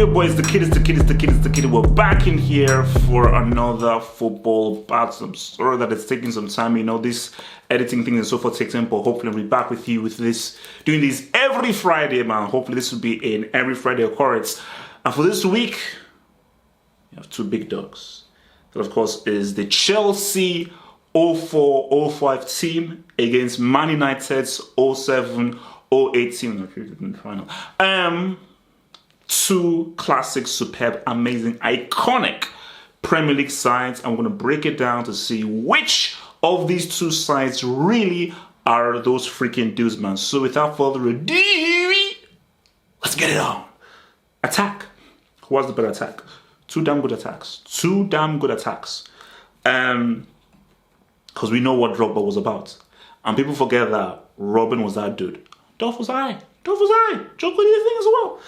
Yo boys, the kid. We're back in here for another football battle. I'm sorry that it's taking some time, you know, this editing thing and so forth takes time, but hopefully I'll be back with you with this, doing this every Friday, man. Hopefully this will be an every Friday occurrence. And for this week, we have two big dogs. That of course is the Chelsea 04-05 team against Man United's 07-08 team. Final. Two classic, superb, amazing, iconic Premier League sides. I'm going to break it down to see which of these two sides really are those freaking dudes, man. So without further ado, let's get it on. Attack. Who has the better attack? Two damn good attacks. Because we know what Drogba was about. And people forget that Robin was that dude. Dolph was I. Joe did his thing as well.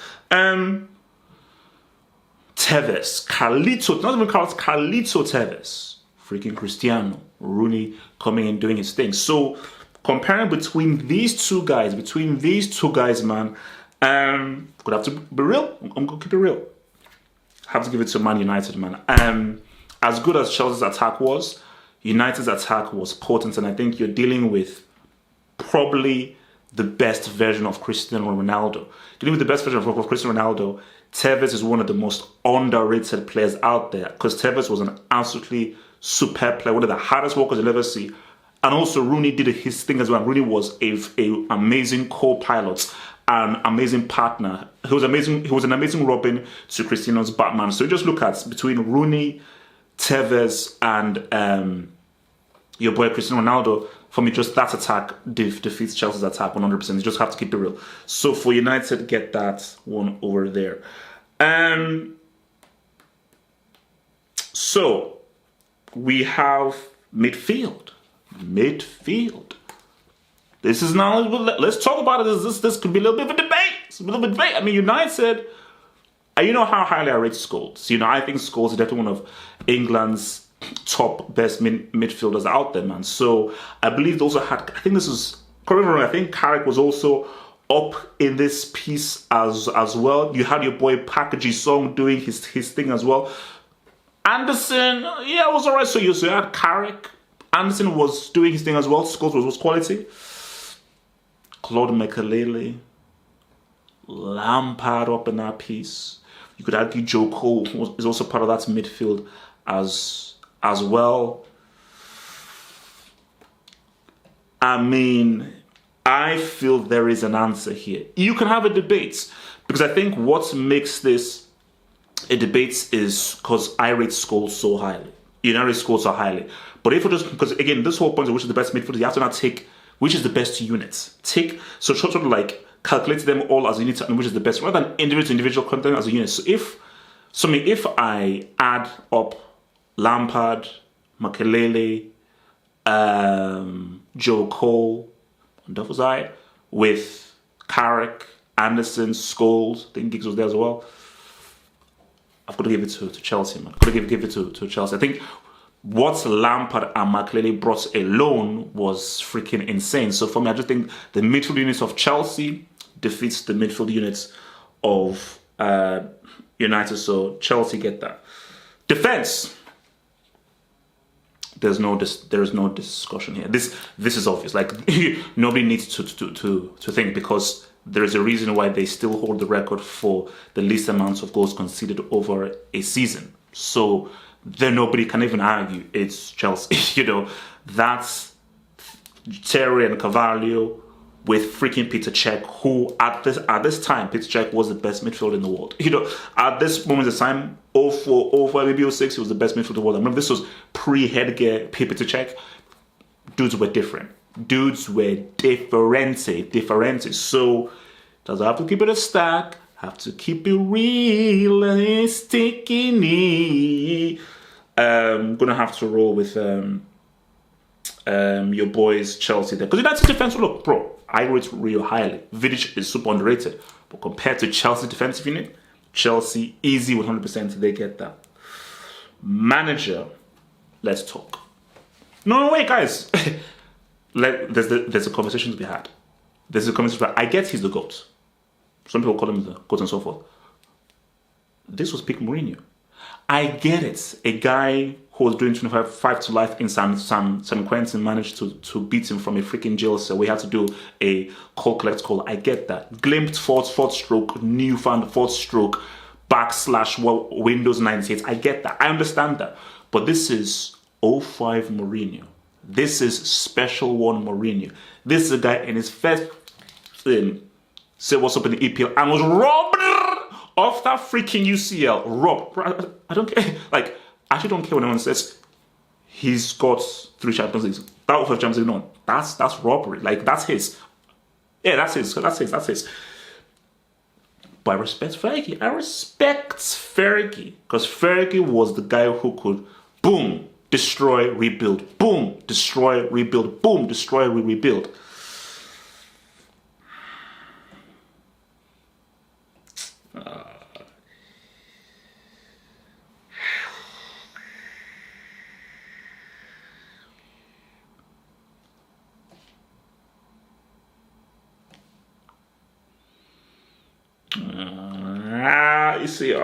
Tevez, Carlito, not even Carlos, Carlito Tevez, freaking Cristiano, Rooney coming and doing his thing. So comparing between these two guys, man, gonna have to be real. I'm gonna keep it real. Have to give it to Man United, man. As good as Chelsea's attack was, United's attack was potent, and I think you're dealing with probably the best version of Cristiano Ronaldo. Dealing with the best version of Cristiano Ronaldo, Tevez is one of the most underrated players out there because Tevez was an absolutely superb player, one of the hardest workers you'll ever see. And also Rooney did his thing as well. Rooney was a amazing co-pilot, an amazing partner. He was an amazing Robin to Cristiano's Batman. So you just look at between Rooney, Tevez, and your boy Cristiano Ronaldo. For me, just that attack defeats Chelsea's attack 100%. You just have to keep it real. So for United, get that one over there. So we have midfield. This is now, let's talk about it. This could be a little bit of a debate. I mean, United, you know how highly I rate Scholes. You know, I think Scholes is definitely one of England's top best midfielders out there, man. So I believe they also had, I think this is, I think Carrick was also up in this piece as well. You had your boy Packagey Song doing his thing as well. Anderson, yeah, it was alright. So you had Carrick. Anderson was doing his thing as well. Scholes was quality. Claude Makelele, Lampard up in that piece. You could argue Joe Cole is also part of that midfield as well. I mean, I feel there is an answer here. You can have a debate because I think what makes this a debate is because I rate Scholes so highly. You know, I rate Scholes so highly. But if we just, because again, this whole point of which is the best midfielder, you have to now take which is the best units. So sort of like calculate them all as a unit and which is the best, rather than individual content as a unit. So if I add up Lampard, Makelele, Joe Cole, and that was I, with Carrick, Anderson, Scholes, I think Giggs was there as well. I've got to give it to Chelsea, man. I've got to give it to Chelsea. I think what Lampard and Makelele brought alone was freaking insane. So for me, I just think the midfield units of Chelsea defeats the midfield units of United. So Chelsea get that. Defense. There is no discussion here. This is obvious. Like nobody needs to think, because there is a reason why they still hold the record for the least amounts of goals conceded over a season. So then nobody can even argue it's Chelsea. You know, that's Serie and Carvalho with freaking Peter Cech, who at this time, Peter Cech was the best midfielder in the world. You know, at this moment in time, 04, maybe 06, he was the best midfielder in the world. I remember this was pre-Headgear Peter Cech. Dudes were different. So, does I have to keep it a stack? Have to keep it realistic. Gonna have to roll with your boys Chelsea there, because United's defense, look, bro, I rate real highly. Vidic is super underrated, but compared to Chelsea defensive unit, Chelsea easy 100%. They get that. Manager, let's talk. No, wait, guys. There's a conversation to be had. I get he's the GOAT. Some people call him the GOAT and so forth. this was peak Mourinho. I get it. A guy who was doing 25 to life in San Quentin managed to beat him from a freaking jail cell. We had to do a collect call. I get that. Glimpsed fourth stroke, newfound fourth stroke, / Windows 98. I get that. I understand that. But this is 05 Mourinho. This is special one Mourinho. This is a guy in his first say what's up in the EPL and was robbed of that freaking UCL. Robbed. I don't care. Like, I actually don't care when anyone says he's got 3 Champions Leagues. That was Champions League. No, that's robbery. Like, that's his. Yeah, that's his. But I respect Fergie. Because Fergie was the guy who could, boom, destroy, rebuild. Boom, destroy, rebuild. Boom, destroy, rebuild. You see, you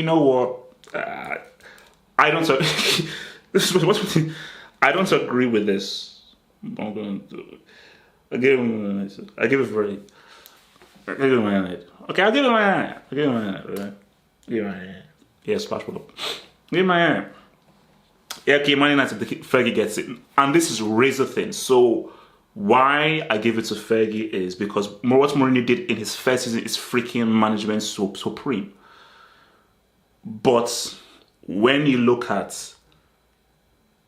know what? I don't. This is what's the I don't agree with this. I'm going to. I give him. I give it very. I give him my head. Okay, I'll give him my hand. I'll give him my hand. Right? Give him my hand. Yeah, splash pull up. Give him my hand. Yeah, okay, Man United, Fergie gets it. And this is razor thin. So why I give it to Fergie is because what Mourinho did in his first season is freaking management supreme. But when you look at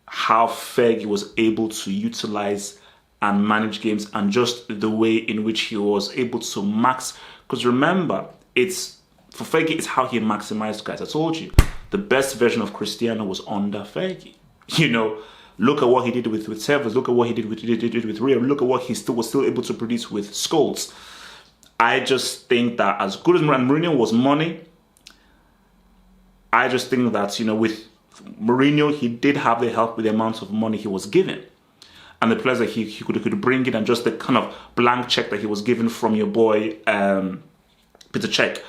how Fergie was able to utilize and manage games and just the way in which he was able to because remember, for Fergie, it's how he maximized guys. I told you, the best version of Cristiano was under Fergie. You know, look at what he did with Tevez. Look at what he did with Rio. Look at what he was still able to produce with Scholes. I just think that as good as Mourinho was money, I just think that, you know, with Mourinho, he did have the help with the amount of money he was given. And the players that he could bring in and just the kind of blank check that he was given from your boy, Peter Cech.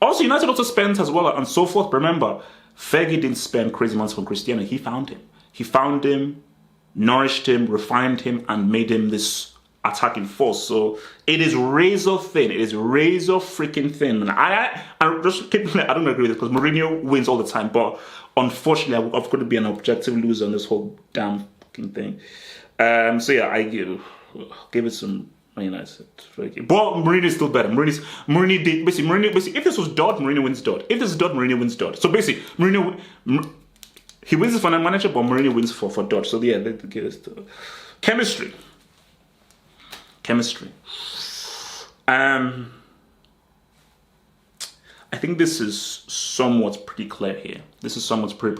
Also, United also spent as well and so forth. Remember, Fergie didn't spend crazy amounts on Cristiano. He found him. He found him, nourished him, refined him, and made him this attacking force. So it is razor thin. It is razor freaking thin. And I just keep. I don't agree with it because Mourinho wins all the time. But unfortunately, I've got to be an objective loser on this whole damn fucking thing. So yeah, I give it some. United. But Mourinho is still better. Mourinho did basically. If this was Dodd, Mourinho wins Dodd. If this is Dodd, Mourinho wins Dodd. So basically, Mourinho he wins the final manager, but Mourinho wins for Dodd. So yeah, let's get this to chemistry. I think this is somewhat pretty clear here. This is somewhat pretty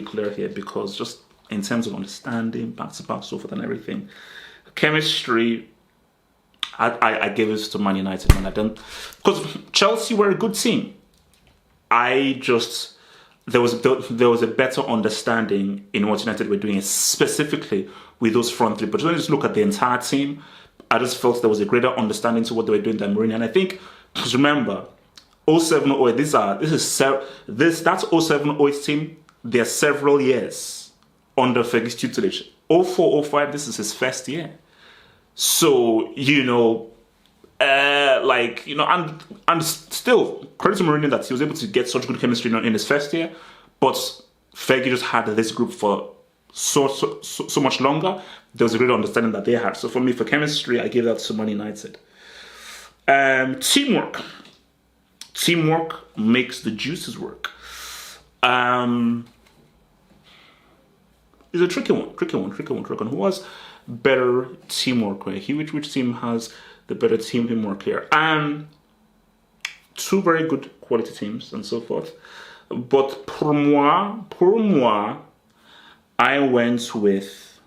clear here because just in terms of understanding, back-to-back, so forth and everything. Chemistry, I give it to Man United, man. I don't, because Chelsea were a good team. There was a better understanding in what United were doing, specifically with those front three. But when you just look at the entire team, I just felt there was a greater understanding to what they were doing than Mourinho. And I think, because remember, 07, 08, that's 07, 08 team. They're several years under Fergie's tutelage. 04, 05, this is his first year. So, you know, and still, credit to Mourinho that he was able to get such good chemistry in his first year, but Fergie just had this group for so much longer. There was a great understanding that they had. So for me, for chemistry, I give that to Man United. Teamwork makes the juices work. It's a tricky one. Who has better teamwork here? Which team has the better teamwork here? Two very good quality teams and so forth. But pour moi, I went with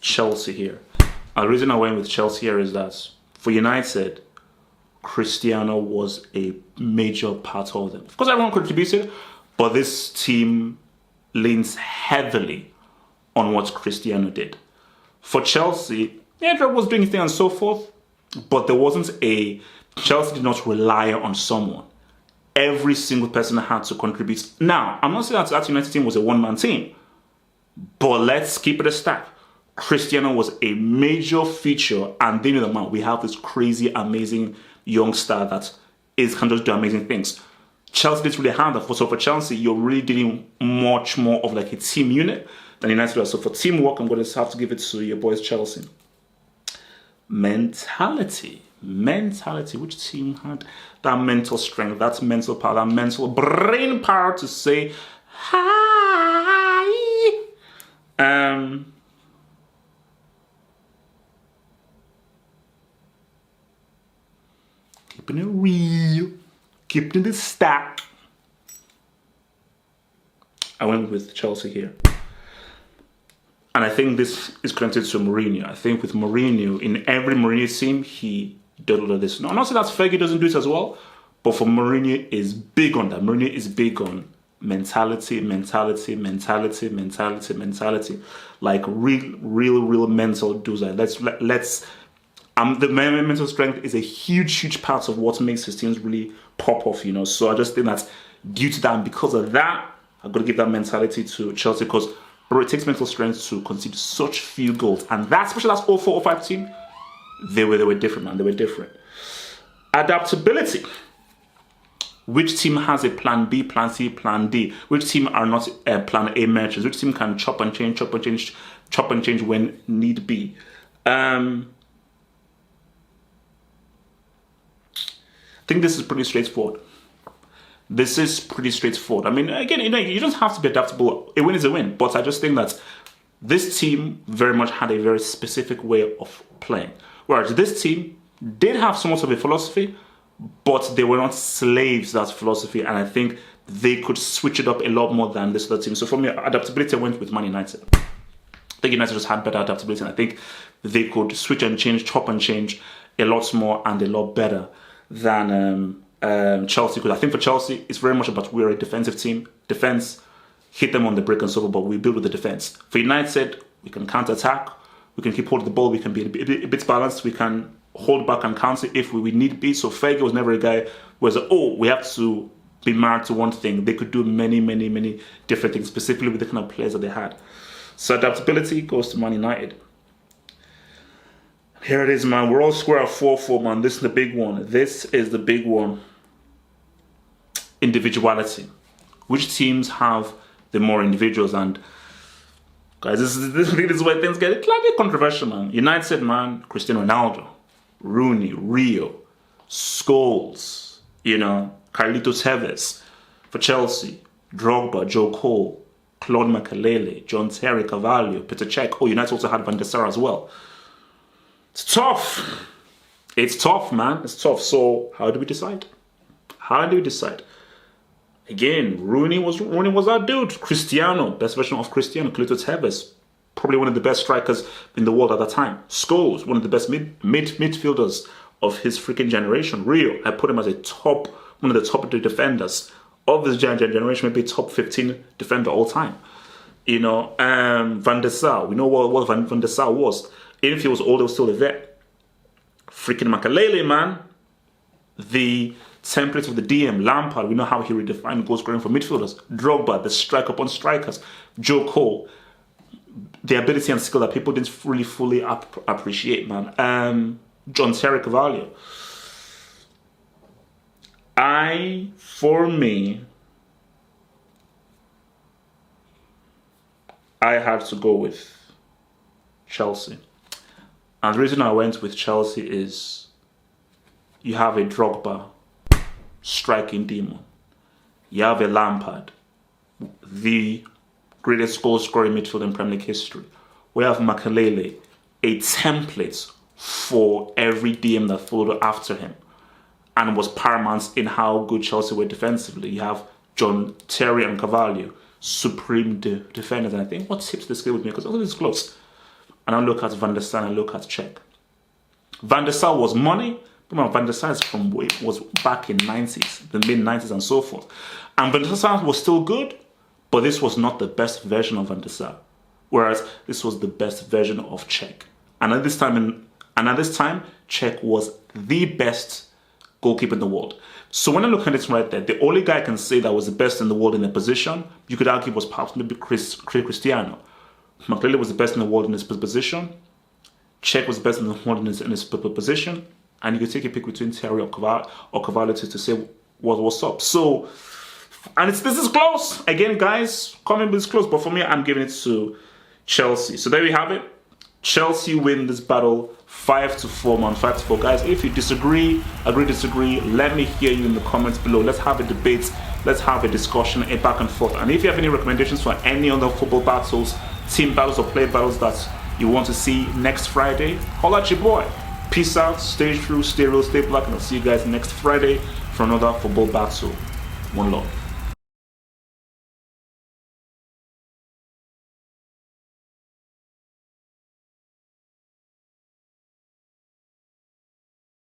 Chelsea here. The reason I went with Chelsea here is that for United, Cristiano was a major part of them. Of course, everyone contributed, but this team leans heavily on what Cristiano did. For Chelsea, Drogba was doing his thing and so forth, but there wasn't Chelsea did not rely on someone. Every single person had to contribute. Now, I'm not saying that United team was a one-man team, but let's keep it a stack. Cristiano was a major feature, and they knew that, man, we have this crazy, amazing young star that can just do amazing things. Chelsea didn't really have that. So for Chelsea, you're really dealing much more of like a team unit than United does. So for teamwork, I'm going to have to give it to your boys Chelsea. Mentality. Which team had that mental strength, that mental power, that mental brain power to say hi? Keeping it real, keeping it stack. I went with Chelsea here. And I think this is connected to Mourinho. I think with Mourinho, in every Mourinho team, he did all of this. Now, I'm not saying that Fergie doesn't do it as well, but for Mourinho is big on that. Mourinho is big on mentality. Like real mental dudes. Like the mental strength is a huge part of what makes his teams really pop off, So I just think that due to that and because of that, I've got to give that mentality to Chelsea because it takes mental strength to concede such few goals. And that, especially that's 04-05 team, they were different, man. They were different. Adaptability. Which team has a plan B, plan C, plan D? Which team are not plan A merchants? Which team can chop and change when need be? I think this is pretty straightforward. I mean, again, you don't have to be adaptable. A win is a win. But I just think that this team very much had a very specific way of playing. Whereas this team did have somewhat of a philosophy, but they were not slaves to that philosophy. And I think they could switch it up a lot more than this other team. So for me, adaptability, I went with Man United. I think United just had better adaptability. And I think they could switch and change, chop and change a lot more and a lot better than Chelsea could. I think for Chelsea, it's very much about we're a defensive team. Defense, hit them on the break and so forth, but we build with the defense. For United, we can counter-attack. We can keep holding the ball. We can be a bit balanced. We can hold back and counter if we need be. So Fergie was never a guy who was, we have to be married to one thing. They could do many different things, specifically with the kind of players that they had. So adaptability goes to Man United. Here it is, man. We're all square at 4-4, man. This is the big one. Individuality. Which teams have the more individuals? And guys, this is where things get slightly controversial, man. United, man, Cristiano Ronaldo, Rooney, Rio, Scholes, Carlito Tevez. For Chelsea, Drogba, Joe Cole, Claude Makelele, John Terry, Carvalho, Peter Cech. United also had Van der Sar as well. It's tough. It's tough, man. It's tough. So how do we decide? Again, Rooney was our dude. Cristiano, best version of Cristiano. Carlito Tevez, probably one of the best strikers in the world at that time. Scholes, one of the best midfielders of his freaking generation. Rio, I put him as one of the top defenders of this generation, maybe top 15 defender all time. Van der Sar, we know what Van der Sar was. Even if he was older, still a vet. Freaking Makelele, man. The template of the DM, Lampard, we know how he redefined goal scoring for midfielders. Drogba, the strike upon strikers. Joe Cole, the ability and skill that people didn't really fully appreciate, man. John Terry Carvalho. For me, I had to go with Chelsea. And the reason I went with Chelsea is you have a Drogba, striking demon. You have a Lampard, the greatest goal scoring midfielder in Premier League history. We have Makelele, a template for every DM that followed after him and was paramount in how good Chelsea were defensively. You have John Terry and Carvalho, supreme defenders. And I think what tips the scale with me, because all this is close. and I look at Van der Sar and I look at Cech. Van der Sar was money, but Van der Sar was back in 90s, the mid-90s and so forth. And Van der Sar was still good, but this was not the best version of Van der Sar. Whereas this was the best version of Cech. And at this time, Cech was the best goalkeeper in the world. So when I look at it right there, the only guy I can say that was the best in the world in a position, you could argue was perhaps maybe Cristiano. McLeod was the best in the world in his position. Cech was the best in the world in his position. And you could take a pick between Serie or Cavallo to say what's up. So, and this is close. Again, guys, comment is close. But for me, I'm giving it to Chelsea. So there we have it. Chelsea win this battle 5-4, man. 5-4. Guys, if you disagree, disagree, let me hear you in the comments below. Let's have a debate. Let's have a discussion, a back and forth. And if you have any recommendations for any other football battles, team battles or player battles that you want to see next Friday, holla at your boy. Peace out, stay true, stay real, stay black, and I'll see you guys next Friday for another football battle. One love.